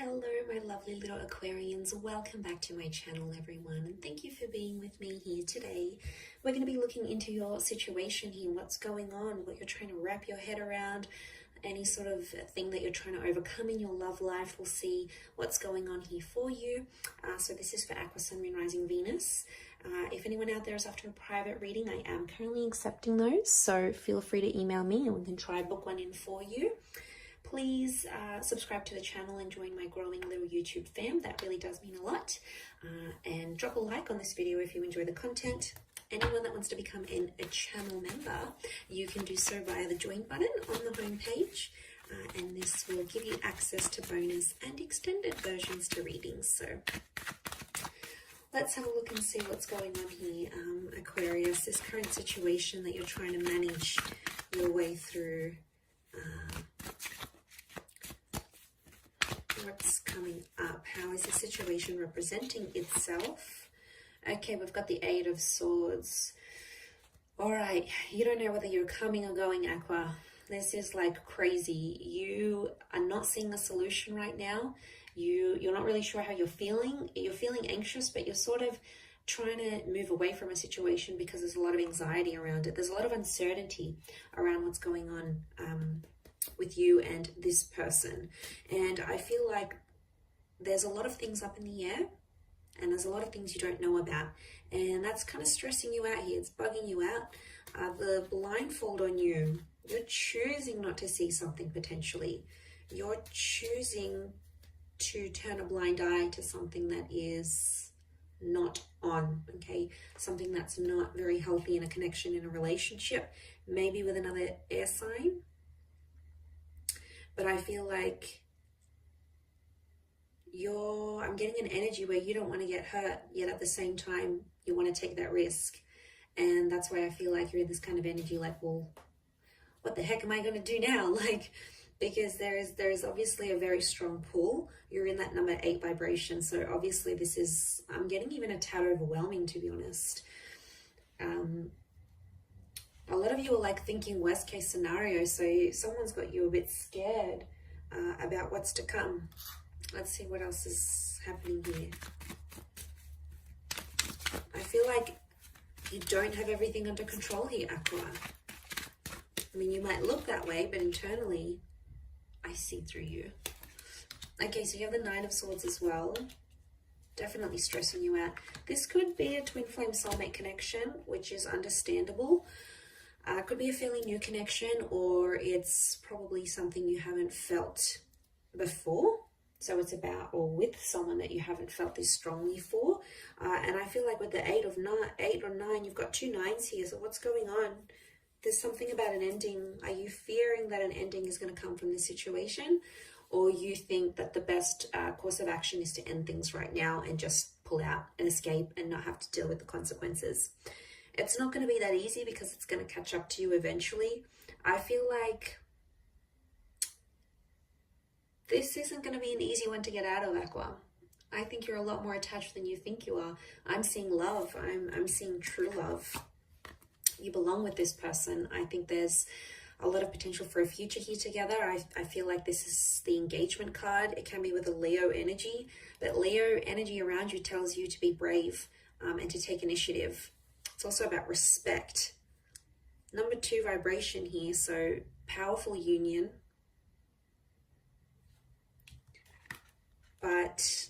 Hello, my lovely little Aquarians. Welcome back to my channel, everyone, and thank you for being with me here today. We're going to be looking into your situation here, what's going on, what you're trying to wrap your head around, any sort of thing that you're trying to overcome in your love life. We'll see what's going on here for you. So this is for Aqua, Sun, Moon, Rising, Venus. If anyone out there is after a private reading, I am currently accepting those, so feel free to email me and we can try book one in for you. Please subscribe to the channel and join my growing little YouTube fam. That really does mean a lot. And drop a like on this video if you enjoy the content. Anyone that wants to become a channel member, you can do so via the join button on the home page. And this will give you access to bonus and extended versions to readings. So let's have a look and see what's going on here. Aquarius, this current situation that you're trying to manage your way through. What's coming up? How is the situation representing itself? Okay, we've got the Eight of Swords. All right, you don't know whether you're coming or going, Aqua. This is like crazy. You are not seeing a solution right now. You're not really sure how you're feeling. You're feeling anxious, but you're sort of trying to move away from a situation because there's a lot of anxiety around it. There's a lot of uncertainty around what's going on with you and this person. And I feel like there's a lot of things up in the air and there's a lot of things you don't know about. And that's kind of stressing you out here. It's bugging you out. The blindfold on you, you're choosing not to see something potentially. You're choosing to turn a blind eye to something that is not on, okay? Something that's not very healthy in a connection, in a relationship, maybe with another air sign. But I feel like I'm getting an energy where you don't want to get hurt, yet at the same time, you want to take that risk. And that's why I feel like you're in this kind of energy, like, well, what the heck am I going to do now? Like, because there is obviously a very strong pull. You're in that number 8 vibration. So obviously this is, I'm getting even a tad overwhelming, to be honest. A lot of you are like thinking worst case scenario. So someone's got you a bit scared about what's to come. Let's see what else is happening here. I feel like you don't have everything under control here, Aqua. I mean, you might look that way, but internally, I see through you. Okay, so you have the Nine of Swords as well. Definitely stressing you out. This could be a twin flame soulmate connection, which is understandable. Could be a fairly new connection, or it's probably something you haven't felt before. So it's about or with someone that you haven't felt this strongly for. And I feel like with the eight or nine, you've got 2 9s here. So what's going on? There's something about an ending. Are you fearing that an ending is going to come from this situation? Or you think that the best course of action is to end things right now and just pull out and escape and not have to deal with the consequences? It's not going to be that easy because it's going to catch up to you eventually. I feel like this isn't going to be an easy one to get out of, Aqua. I think you're a lot more attached than you think you are. I'm seeing love. I'm seeing true love. You belong with this person. I think there's a lot of potential for a future here together. I feel like this is the engagement card. It can be with a Leo energy, but Leo energy around you tells you to be brave and to take initiative. It's also about respect. Number 2 vibration here, so powerful union. But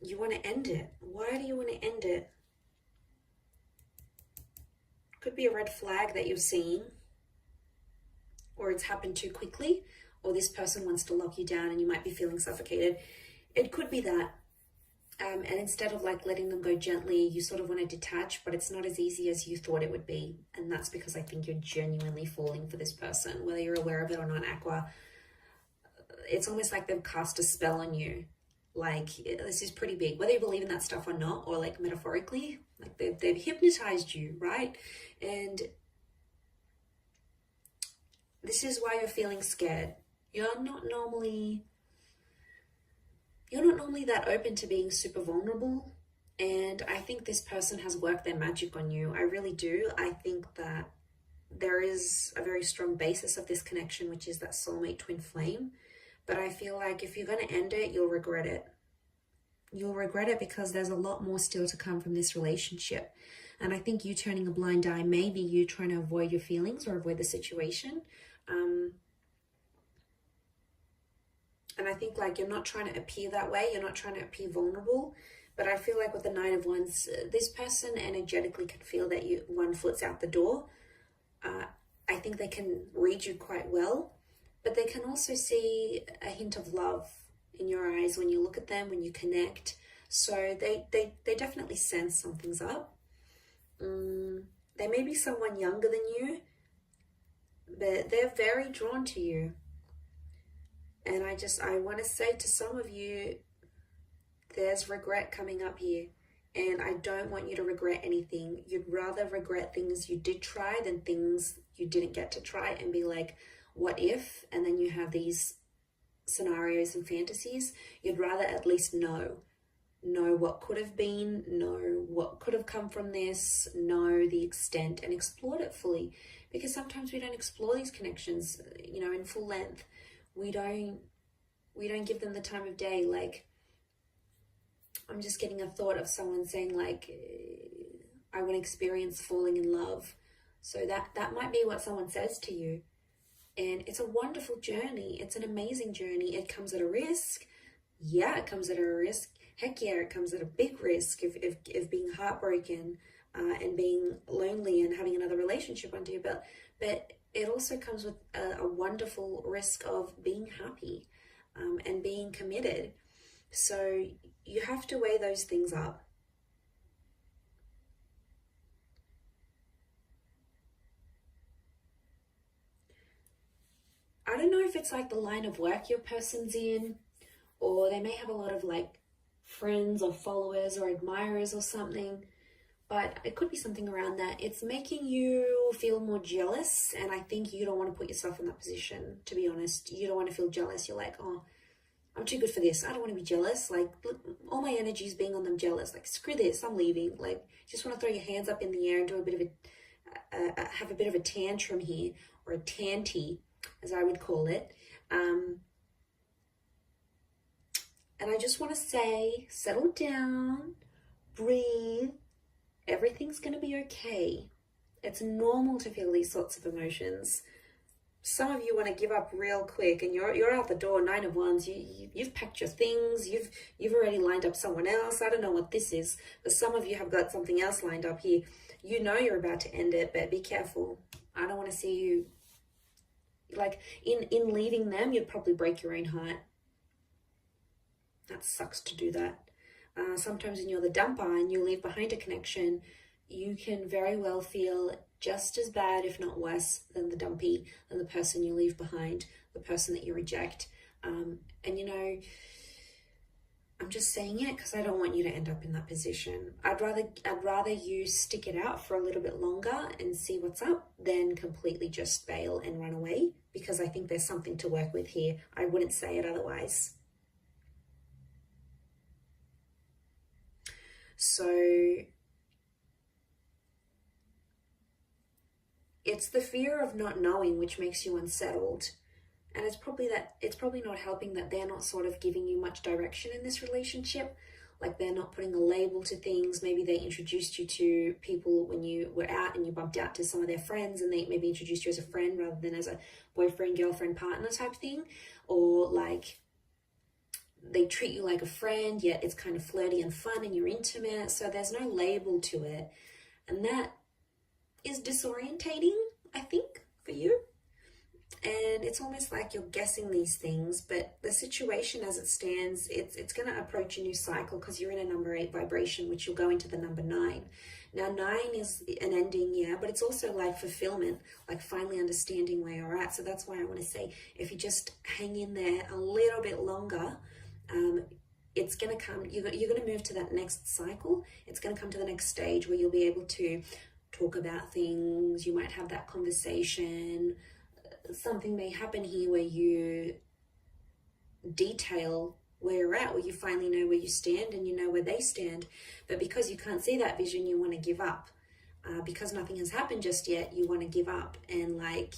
you want to end it. Why do you want to end it? Could be a red flag that you're seeing, or it's happened too quickly, or this person wants to lock you down and you might be feeling suffocated. It could be that. And instead of like letting them go gently, you sort of want to detach, but it's not as easy as you thought it would be. And that's because I think you're genuinely falling for this person, whether you're aware of it or not, Aqua. It's almost like they've cast a spell on you. Like, this is pretty big, whether you believe in that stuff or not, or like metaphorically, like they've hypnotized you, right? And this is why you're feeling scared. You're not normally that open to being super vulnerable. And I think this person has worked their magic on you. I really do. I think that there is a very strong basis of this connection, which is that soulmate twin flame. But I feel like if you're going to end it, you'll regret it. You'll regret it because there's a lot more still to come from this relationship. And I think you turning a blind eye, maybe you trying to avoid your feelings or avoid the situation. And I think like you're not trying to appear that way. You're not trying to appear vulnerable. But I feel like with the Nine of Wands, this person energetically can feel that one foot's out the door. I think they can read you quite well. But they can also see a hint of love in your eyes when you look at them, when you connect. So they definitely sense something's up. They may be someone younger than you, but they're very drawn to you. And I want to say to some of you, there's regret coming up here. And I don't want you to regret anything. You'd rather regret things you did try than things you didn't get to try and be like, what if? And then you have these scenarios and fantasies. You'd rather at least know what could have been, know what could have come from this, know the extent and explore it fully. Because sometimes we don't explore these connections, in full length. We don't give them the time of day. Like, I'm just getting a thought of someone saying like, I want to experience falling in love. So that might be what someone says to you. And it's a wonderful journey. It's an amazing journey. It comes at a risk. Yeah, it comes at a risk. Heck yeah, it comes at a big risk of being heartbroken and being lonely and having another relationship under your belt. But it also comes with a wonderful risk of being happy and being committed. So you have to weigh those things up. I don't know if it's like the line of work your person's in, or they may have a lot of like friends or followers or admirers or something, but it could be something around that. It's making you feel more jealous, and I think you don't want to put yourself in that position, to be honest. You don't want to feel jealous. You're like, oh, I'm too good for this. I don't want to be jealous. Like, all my energy is being on them jealous. Like, screw this, I'm leaving. Like, just want to throw your hands up in the air and do have a bit of a tantrum here, or a tanty, as I would call it. And I just want to say, settle down, breathe. Everything's going to be okay. It's normal to feel these sorts of emotions. Some of you want to give up real quick, and you're out the door. Nine of Wands. You've packed your things. You've already lined up someone else. I don't know what this is, but some of you have got something else lined up here. You know you're about to end it, but be careful. I don't want to see you. Like, in leaving them, you'd probably break your own heart. That sucks to do that. Sometimes when you're the dumper and you leave behind a connection, you can very well feel just as bad, if not worse, than the dumpy, than the person you leave behind, the person that you reject. And I'm just saying it because I don't want you to end up in that position. I'd rather you stick it out for a little bit longer and see what's up than completely just bail and run away, because I think there's something to work with here. I wouldn't say it otherwise. So it's the fear of not knowing which makes you unsettled. And it's probably not helping that they're not sort of giving you much direction in this relationship. Like, they're not putting a label to things. Maybe they introduced you to people when you were out and you bumped out to some of their friends, and they maybe introduced you as a friend rather than as a boyfriend, girlfriend, partner type thing. Or like, they treat you like a friend, yet it's kind of flirty and fun and you're intimate. So there's no label to it. And that is disorientating, I think, for you. And it's almost like you're guessing these things, but the situation as it stands, it's going to approach a new cycle because you're in a number 8 vibration, which you'll go into the number 9. Now, 9 is an ending, yeah, but it's also like fulfillment, like finally understanding where you're at. So that's why I want to say, if you just hang in there a little bit longer, it's going to come, you're going to move to that next cycle. It's going to come to the next stage where you'll be able to talk about things. You might have that conversation. Something may happen here where you detail where you're at, where you finally know where you stand and you know where they stand. But because you can't see that vision, you want to give up. Because nothing has happened just yet, you want to give up and like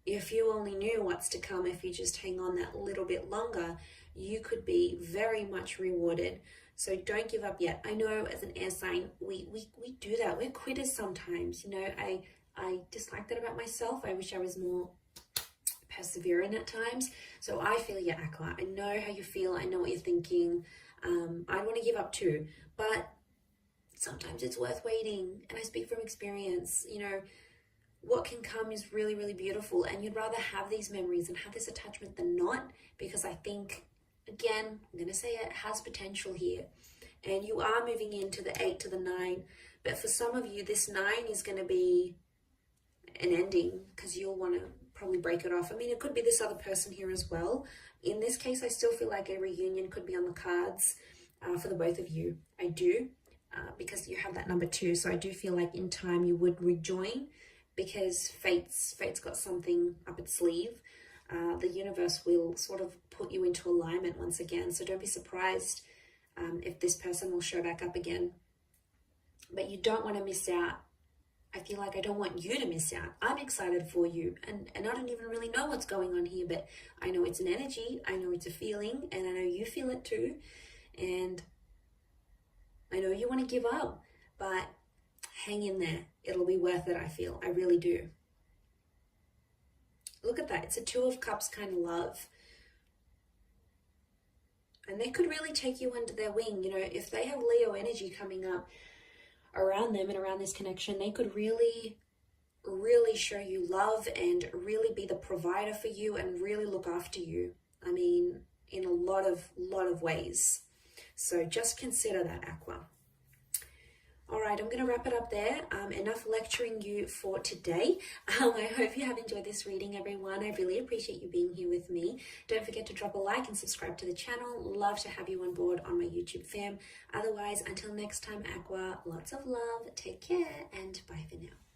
if you only knew what's to come, if you just hang on that little bit longer, you could be very much rewarded. So don't give up yet. I know as an air sign, we do that. We're quitters sometimes. You know, I dislike that about myself. I wish I was more persevering at times. So I feel you, Aqua. I know how you feel. I know what you're thinking. I want to give up too, but sometimes it's worth waiting. And I speak from experience. You know, what can come is really, really beautiful, and you'd rather have these memories and have this attachment than not, because I think, again, I'm going to say it has potential here, and you are moving into the 8 to the 9, but for some of you, this 9 is going to be an ending, because you'll want to probably break it off. I mean, it could be this other person here as well. In this case, I still feel like a reunion could be on the cards for the both of you. I do, because you have that number 2, so I do feel like in time you would rejoin, because fate's got something up its sleeve. The universe will sort of put you into alignment once again. So don't be surprised if this person will show back up again. But you don't want to miss out. I feel like I don't want you to miss out. I'm excited for you. And I don't even really know what's going on here, but I know it's an energy. I know it's a feeling, and I know you feel it too. And I know you want to give up, but hang in there. It'll be worth it, I feel. I really do. Look at that. It's a 2 of Cups kind of love. And they could really take you under their wing. You know, if they have Leo energy coming up around them and around this connection, they could really, really show you love and really be the provider for you and really look after you. I mean, in a lot of ways. So just consider that, Aqua. All right, I'm going to wrap it up there. Enough lecturing you for today. I hope you have enjoyed this reading, everyone. I really appreciate you being here with me. Don't forget to drop a like and subscribe to the channel. Love to have you on board on my YouTube fam. Otherwise, until next time, Aqua, lots of love, take care, and bye for now.